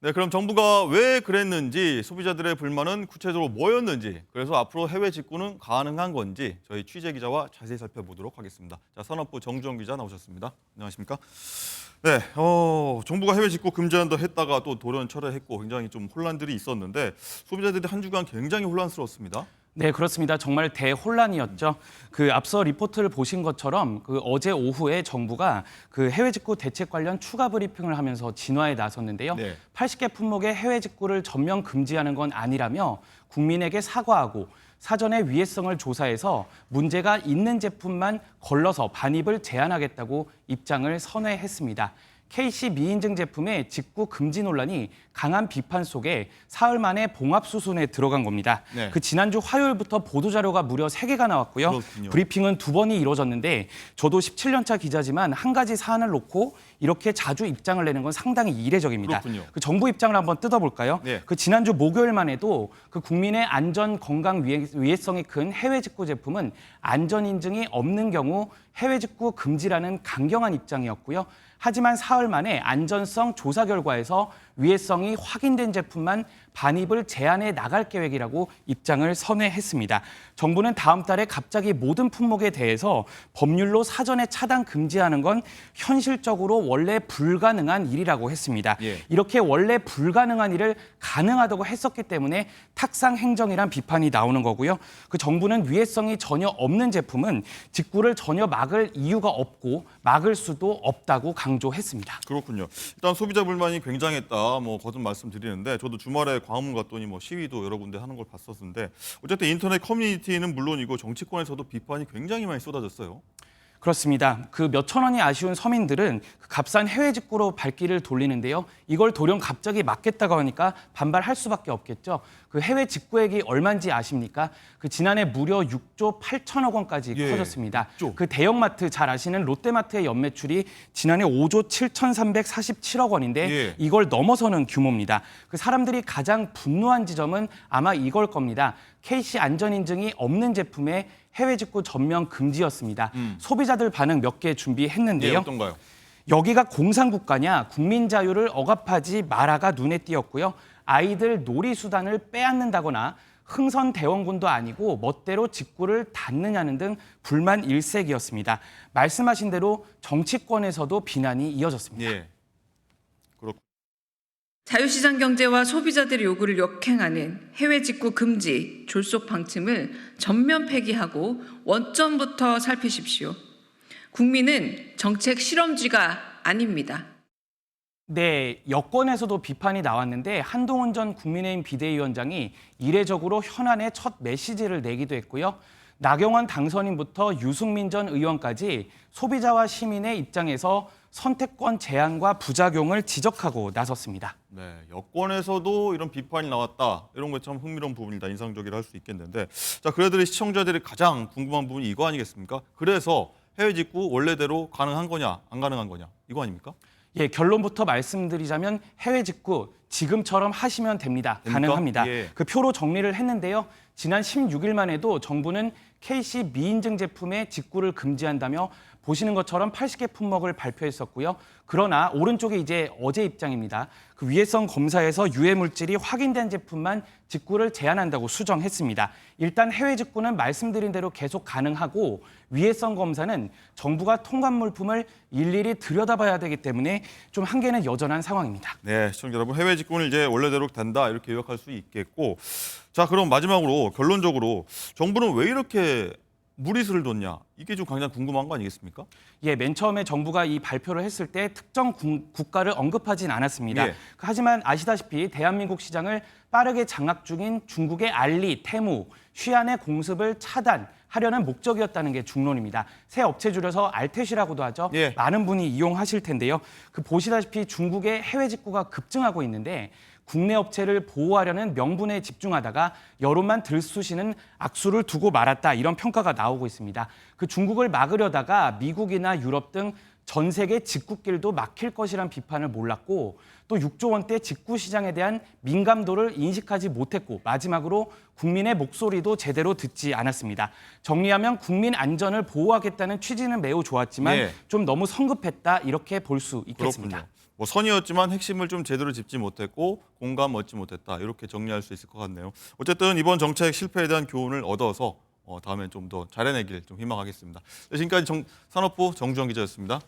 네, 그럼 정부가 왜 그랬는지, 소비자들의 불만은 구체적으로 뭐였는지, 그래서 앞으로 해외 직구는 가능한 건지 저희 취재 기자와 자세히 살펴보도록 하겠습니다. 자, 산업부 정주영 기자 나오셨습니다. 안녕하십니까? 네, 정부가 해외 직구 금지한다 했다가 또 돌연 철회했고 굉장히 좀 혼란들이 있었는데 소비자들이 한 주간 굉장히 혼란스러웠습니다. 네, 그렇습니다. 정말 대혼란이었죠. 앞서 리포트를 보신 것처럼 어제 오후에 정부가 해외 직구 대책 관련 추가 브리핑을 하면서 진화에 나섰는데요. 네. 80개 품목의 해외 직구를 전면 금지하는 건 아니라며 국민에게 사과하고 사전에 위해성을 조사해서 문제가 있는 제품만 걸러서 반입을 제한하겠다고 입장을 선회했습니다. KC 미인증 제품의 직구 금지 논란이 강한 비판 속에 사흘 만에 봉합수순에 들어간 겁니다. 네. 지난주 화요일부터 보도자료가 무려 3개가 나왔고요. 그렇군요. 브리핑은 2번이 이루어졌는데 저도 17년차 기자지만 한 가지 사안을 놓고 이렇게 자주 입장을 내는 건 상당히 이례적입니다. 그렇군요. 정부 입장을 한번 뜯어볼까요? 네. 지난주 목요일만 해도 국민의 안전, 건강 위해성이 큰 해외 직구 제품은 안전 인증이 없는 경우 해외 직구 금지라는 강경한 입장이었고요. 하지만 사흘 만에 안전성 조사 결과에서 위해성이 확인된 제품만 반입을 제한해 나갈 계획이라고 입장을 선회했습니다. 정부는 다음 달에 갑자기 모든 품목에 대해서 법률로 사전에 차단 금지하는 건 현실적으로 원래 불가능한 일이라고 했습니다. 예. 이렇게 원래 불가능한 일을 가능하다고 했었기 때문에 탁상 행정이란 비판이 나오는 거고요. 정부는 위해성이 전혀 없는 제품은 직구를 전혀 막을 이유가 없고 막을 수도 없다고 강조했습니다. 그렇군요. 일단 소비자 불만이 굉장했다. 거듭 말씀드리는데 저도 주말에 광화문 갔더니 시위도 여러 군데 하는 걸 봤었는데 어쨌든 인터넷 커뮤니티는 물론이고 정치권에서도 비판이 굉장히 많이 쏟아졌어요. 그렇습니다. 몇천 원이 아쉬운 서민들은 값싼 해외 직구로 발길을 돌리는데요. 이걸 돌연 갑자기 막겠다고 하니까 반발할 수밖에 없겠죠. 해외 직구액이 얼마인지 아십니까? 지난해 무려 6조 8천억 원까지 예, 커졌습니다. 6조. 대형마트 잘 아시는 롯데마트의 연매출이 지난해 5조 7,347억 원인데 예. 이걸 넘어서는 규모입니다. 사람들이 가장 분노한 지점은 아마 이걸 겁니다. KC 안전인증이 없는 제품의 해외 직구 전면 금지였습니다. 소비자들 반응 몇 개 준비했는데요. 예, 어떤가요? 여기가 공산국가냐, 국민 자유를 억압하지 마라가 눈에 띄었고요. 아이들 놀이수단을 빼앗는다거나 흥선대원군도 아니고 멋대로 직구를 닫느냐는 등 불만 일색이었습니다. 말씀하신 대로 정치권에서도 비난이 이어졌습니다. 예. 자유시장 경제와 소비자들의 요구를 역행하는 해외 직구 금지, 졸속 방침을 전면 폐기하고 원점부터 살피십시오. 국민은 정책 실험쥐가 아닙니다. 네, 여권에서도 비판이 나왔는데 한동훈 전 국민의힘 비대위원장이 이례적으로 현안에 첫 메시지를 내기도 했고요. 나경원 당선인부터 유승민 전 의원까지 소비자와 시민의 입장에서 선택권 제한과 부작용을 지적하고 나섰습니다. 네, 여권에서도 이런 비판이 나왔다. 이런 거 참 흥미로운 부분이다. 인상적이라 할 수 있겠는데. 자, 그래도 시청자들이 가장 궁금한 부분이 이거 아니겠습니까? 그래서 해외 직구 원래대로 가능한 거냐, 안 가능한 거냐. 이거 아닙니까? 예, 결론부터 말씀드리자면 해외 직구 지금처럼 하시면 됩니다. 가능합니다. 예. 표로 정리를 했는데요. 지난 16일만 해도 정부는 KC 미인증 제품의 직구를 금지한다며 보시는 것처럼 80개 품목을 발표했었고요. 그러나 오른쪽에 이제 어제 입장입니다. 위해성 검사에서 유해 물질이 확인된 제품만 직구를 제한한다고 수정했습니다. 일단 해외 직구는 말씀드린 대로 계속 가능하고 위해성 검사는 정부가 통관 물품을 일일이 들여다봐야 되기 때문에 좀 한계는 여전한 상황입니다. 네, 시청자 여러분, 해외 직구는 이제 원래대로 된다 이렇게 요약할 수 있겠고, 자, 그럼 마지막으로 결론적으로 정부는 왜 이렇게 무리수를 뒀냐? 이게 좀 가장 궁금한 거 아니겠습니까? 예, 맨 처음에 정부가 이 발표를 했을 때 특정 국가를 언급하진 않았습니다. 예. 하지만 아시다시피 대한민국 시장을 빠르게 장악 중인 중국의 알리, 테무, 쉬안의 공습을 차단하려는 목적이었다는 게 중론입니다. 새 업체 줄여서 알테시라고도 하죠. 예. 많은 분이 이용하실 텐데요. 보시다시피 중국의 해외 직구가 급증하고 있는데 국내 업체를 보호하려는 명분에 집중하다가 여론만 들쑤시는 악수를 두고 말았다, 이런 평가가 나오고 있습니다. 중국을 막으려다가 미국이나 유럽 등 전 세계 직구길도 막힐 것이란 비판을 몰랐고 또 6조 원대 직구 시장에 대한 민감도를 인식하지 못했고 마지막으로 국민의 목소리도 제대로 듣지 않았습니다. 정리하면 국민 안전을 보호하겠다는 취지는 매우 좋았지만 예. 좀 너무 성급했다, 이렇게 볼 수 있겠습니다. 그렇군요. 뭐 선이었지만 핵심을 좀 제대로 짚지 못했고 공감 얻지 못했다. 이렇게 정리할 수 있을 것 같네요. 어쨌든 이번 정책 실패에 대한 교훈을 얻어서 다음엔 좀 더 잘해내길 좀 희망하겠습니다. 지금까지 산업부 정주영 기자였습니다.